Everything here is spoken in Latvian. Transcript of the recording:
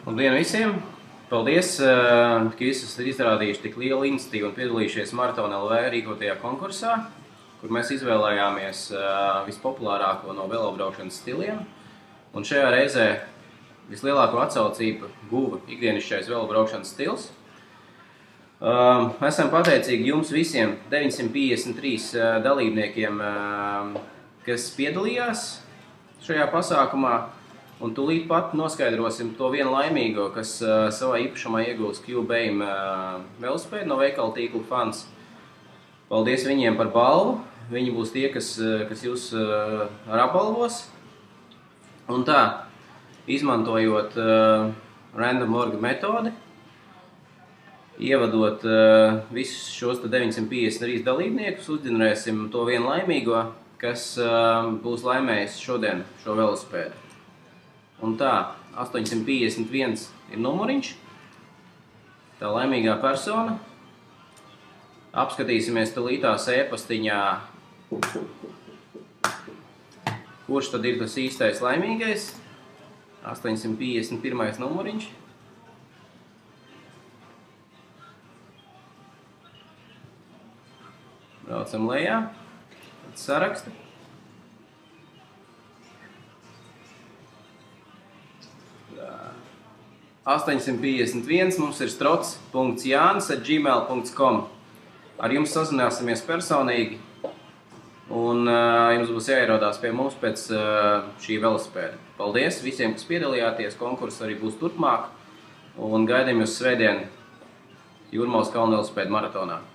Labdien visiem! Paldies, ka jūs esat izrādījuši tik lielu iniciatīvu un piedalījušies Maratona LV rīkotajā konkursā, kur mēs izvēlējāmies vispopulārāko no velobraukšanas stiliem. Un šajā reizē vislielāko atsaucību guva ikdienišķais velobraukšanas stils. Esam pateicīgi jums visiem 953 dalībniekiem, kas piedalījās šajā pasākumā. Un tūlīt pat noskaidrosim to vienu laimīgo, kas savā īpašumā iegūs Q-Beam velosipēdu no veikala tīkla Fans. Paldies viņiem par balvu. Viņi būs tie, kas jūs apbalvos. Un tā, izmantojot random org metodi, ievadot visus šos 953 dalībniekus, uzģenerēsim to vienu laimīgo, kas būs laimējis šodien šo velosipēdu. Un tā, 851 ir numuriņš, tā laimīgā persona. Apskatīsimies tūlītās e-pastiņā, kurš tad ir tas īstais laimīgais. 851 numuriņš. Braucam lejā, saraksta. 851 mums ir strots.jānis@gmail.com. Ar jums sazināsimies personīgi, un jums būs jāierodās pie mums pēc šī velosipēda. Paldies visiem, kas piedalījāties, konkurss arī būs turpmāk, un gaidām jūs svētdien Jūrmalas kalnu velosipēdu maratonā.